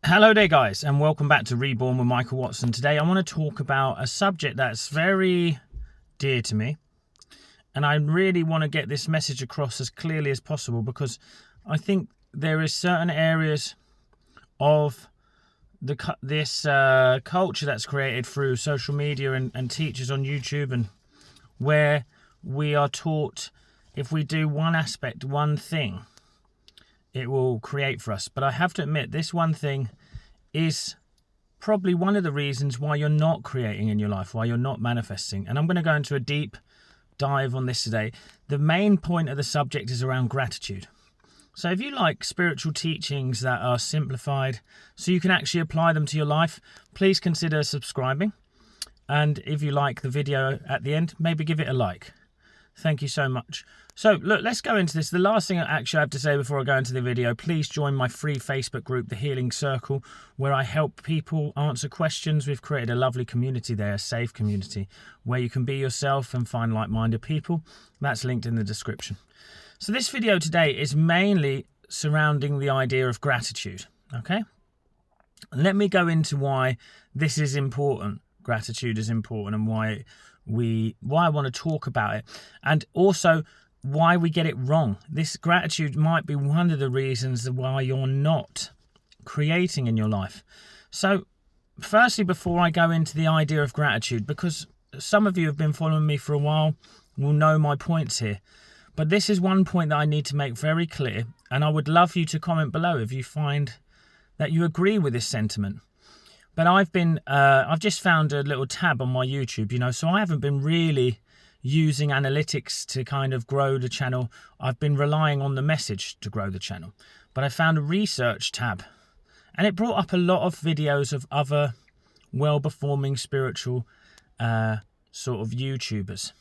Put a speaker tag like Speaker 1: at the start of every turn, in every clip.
Speaker 1: Hello there guys, and welcome back to Reborn with Michael Watson. Today I want to talk about a subject that's very dear to me, and I really want to get this message across as clearly as possible, because I think there is certain areas of this culture that's created through social media and teachers on YouTube, and where we are taught if we do one aspect, one thing, it will create for us. But I have to admit, this one thing is probably one of the reasons why you're not creating in your life, why you're not manifesting. And I'm going to go into a deep dive on this today. The main point of the subject is around gratitude. So if you like spiritual teachings that are simplified so you can actually apply them to your life, please consider subscribing. And if you like the video at the end, maybe give it a like. Thank you so much. So look, let's go into this. The last thing I actually have to say before I go into the video, please join my free Facebook group, The Healing Circle, where I help people answer questions. We've created a lovely community there, a safe community, where you can be yourself and find like-minded people. That's linked in the description. So this video today is mainly surrounding the idea of gratitude, okay? And let me go into why this is important. Gratitude is important, and why I want to talk about it, and also why we get it wrong. This gratitude might be one of the reasons why you're not creating in your life. So firstly, before I go into the idea of gratitude, because some of you have been following me for a while, will know my points here, but this is one point that I need to make very clear, and I would love you to comment below if you find that you agree with this sentiment. But I've just found a little tab on my YouTube, so I haven't been really using analytics to kind of grow the channel. I've been relying on the message to grow the channel. But I found a research tab, and it brought up a lot of videos of other well-performing spiritual sort of YouTubers.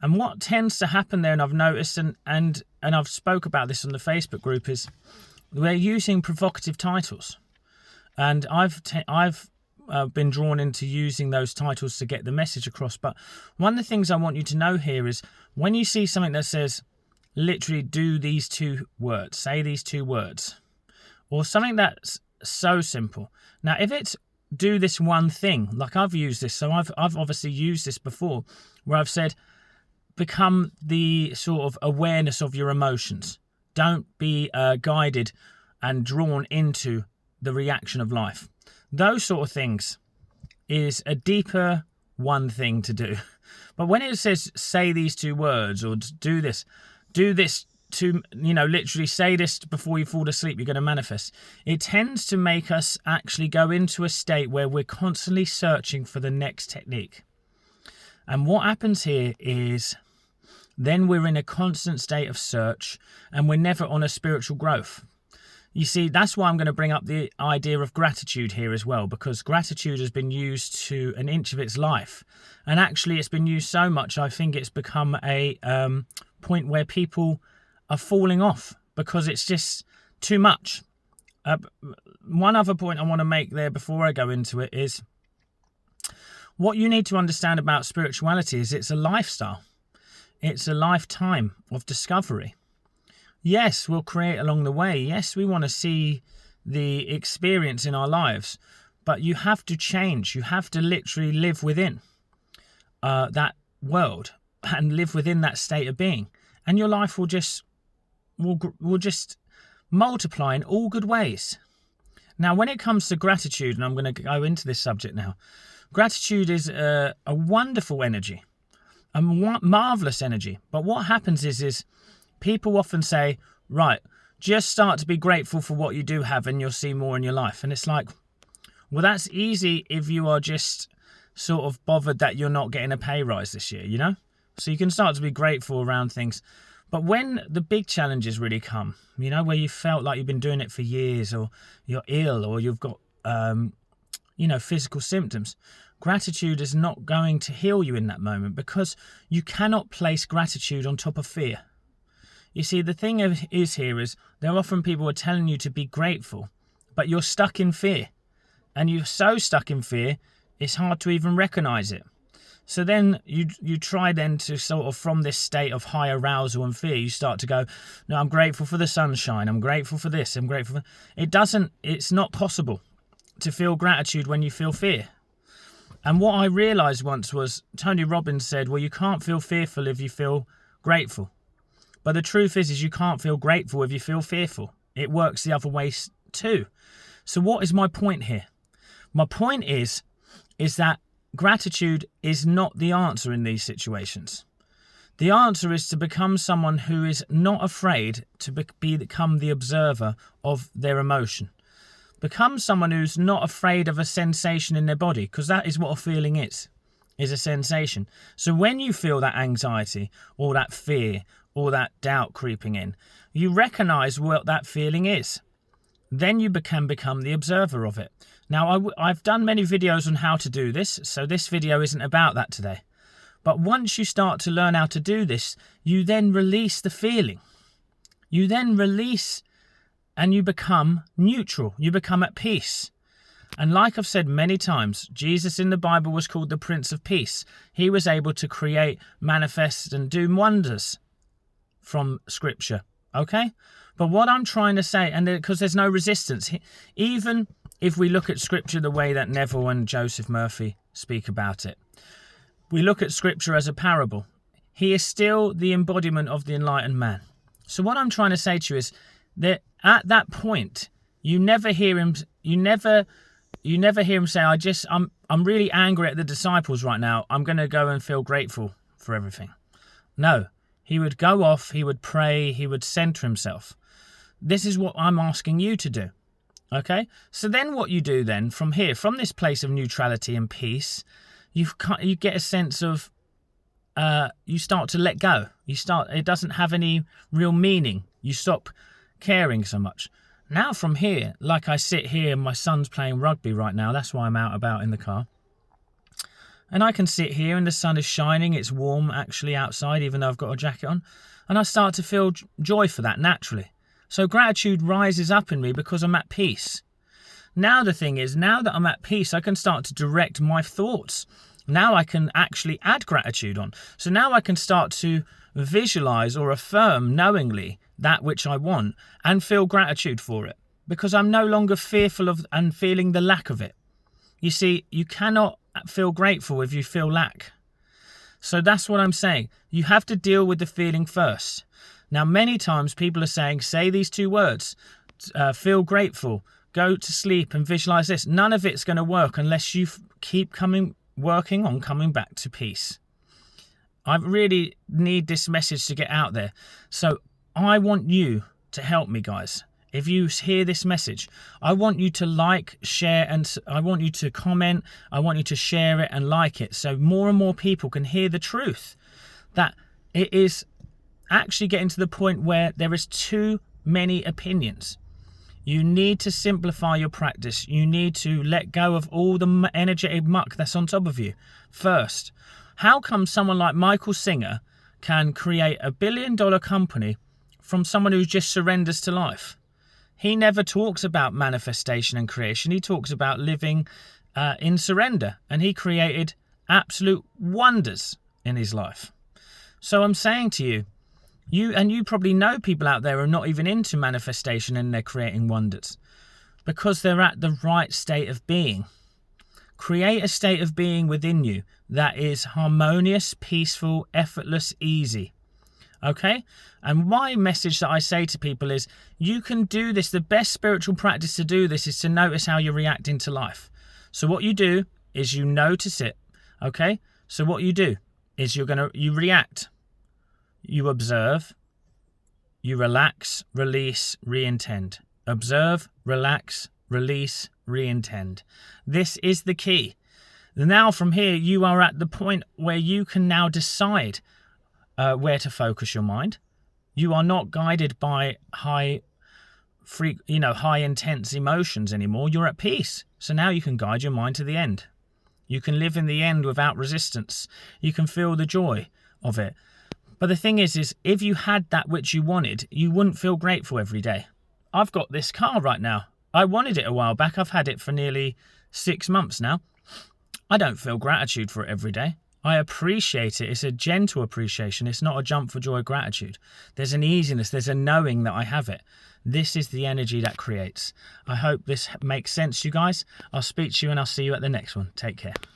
Speaker 1: And what tends to happen there, and I've noticed, and I've spoke about this on the Facebook group, is they're using provocative titles. And I've been drawn into using those titles to get the message across. But one of the things I want you to know here is when you see something that says, literally do these two words, say these two words, or something that's so simple. Now, if it's do this one thing, like I've used this, so I've obviously used this before, where I've said, become the sort of awareness of your emotions. Don't be guided and drawn into the reaction of life. Those sort of things is a deeper one thing to do. But when it says say these two words, or do this to, literally say this before you fall asleep, you're going to manifest, it tends to make us actually go into a state where we're constantly searching for the next technique. And what happens here is then we're in a constant state of search, and we're never on a spiritual growth. You see, that's why I'm going to bring up the idea of gratitude here as well, because gratitude has been used to an inch of its life. And actually, it's been used so much, I think it's become a point where people are falling off because it's just too much. One other point I want to make there before I go into it is what you need to understand about spirituality is it's a lifestyle. It's a lifetime of discovery. Yes, we'll create along the way. Yes, we want to see the experience in our lives. But you have to change. You have to literally live within that world and live within that state of being. And your life will just multiply in all good ways. Now, when it comes to gratitude, and I'm going to go into this subject now, gratitude is a wonderful energy, a marvelous energy. But what happens is people often say, right, just start to be grateful for what you do have and you'll see more in your life. And it's like, well, that's easy if you are just sort of bothered that you're not getting a pay rise this year, So you can start to be grateful around things. But when the big challenges really come, where you felt like you've been doing it for years, or you're ill, or you've got, physical symptoms, gratitude is not going to heal you in that moment, because you cannot place gratitude on top of fear. You see, the thing is there are often people are telling you to be grateful, but you're stuck in fear. And you're so stuck in fear, it's hard to even recognize it. So then you try then to sort of, from this state of high arousal and fear, you start to go, no, I'm grateful for the sunshine. I'm grateful for this. I'm grateful for... It's not possible to feel gratitude when you feel fear. And what I realized once was, Tony Robbins said, well, you can't feel fearful if you feel grateful. But the truth is you can't feel grateful if you feel fearful. It works the other way too. So what is my point here? My point is that gratitude is not the answer in these situations. The answer is to become someone who is not afraid to become the observer of their emotion. Become someone who's not afraid of a sensation in their body, because that is what a feeling is a sensation. So when you feel that anxiety or that fear or that doubt creeping in, you recognize what that feeling is. Then you can become the observer of it. Now, I've done many videos on how to do this, so this video isn't about that today. But once you start to learn how to do this, you then release the feeling. You then release and you become neutral. You become at peace. And like I've said many times, Jesus in the Bible was called the Prince of Peace. He was able to create, manifest and do wonders from Scripture. Okay? But what I'm trying to say, and because there's no resistance, even if we look at Scripture the way that Neville and Joseph Murphy speak about it, we look at Scripture as a parable. He is still the embodiment of the enlightened man. So what I'm trying to say to you is that at that point, you never hear him say, I'm really angry at the disciples right now. I'm going to go and feel grateful for everything. No, he would go off, he would pray, he would center himself. This is what I'm asking you to do. Okay? So then what you do then from here, from this place of neutrality and peace, you get a sense of, you start to let go. It doesn't have any real meaning. You stop caring so much. Now from here, like I sit here, my son's playing rugby right now. That's why I'm out about in the car. And I can sit here and the sun is shining. It's warm actually outside, even though I've got a jacket on. And I start to feel joy for that naturally. So gratitude rises up in me because I'm at peace. Now the thing is, now that I'm at peace, I can start to direct my thoughts. Now I can actually add gratitude on. So now I can start to visualize or affirm knowingly that which I want and feel gratitude for it, because I'm no longer fearful of and feeling the lack of it. You see, you cannot feel grateful if you feel lack. So that's what I'm saying. You have to deal with the feeling first. Now, many times people are saying, say these two words, feel grateful, go to sleep and visualize this. None of it's going to work unless you keep working on coming back to peace. I really need this message to get out there. So I want you to help me, guys. If you hear this message, I want you to like, share, and I want you to comment. I want you to share it and like it so more and more people can hear the truth. That it is actually getting to the point where there is too many opinions. You need to simplify your practice. You need to let go of all the energetic muck that's on top of you first. How come someone like Michael Singer can create $1 billion company from someone who just surrenders to life? He never talks about manifestation and creation. He talks about living in surrender. And he created absolute wonders in his life. So I'm saying to you, you probably know people out there who are not even into manifestation and they're creating wonders because they're at the right state of being. Create a state of being within you that is harmonious, peaceful, effortless, easy. Okay? And my message that I say to people is, you can do this. The best spiritual practice to do this is to notice how you're reacting to life. So what you do is you notice it. Okay? So what you do is you react. You observe, you relax, release, re-intend. Observe, relax, release, re-intend. This is the key. Now from here, you are at the point where you can now decide where to focus your mind. You are not guided by high intense emotions anymore. You're at peace. So now you can guide your mind to the end. You can live in the end without resistance. You can feel the joy of it. But the thing is if you had that which you wanted, you wouldn't feel grateful every day. I've got this car right now. I wanted it a while back. I've had it for nearly 6 months now. I don't feel gratitude for it every day. I appreciate it. It's a gentle appreciation. It's not a jump for joy gratitude. There's an easiness. There's a knowing that I have it. This is the energy that creates. I hope this makes sense, you guys. I'll speak to you and I'll see you at the next one. Take care.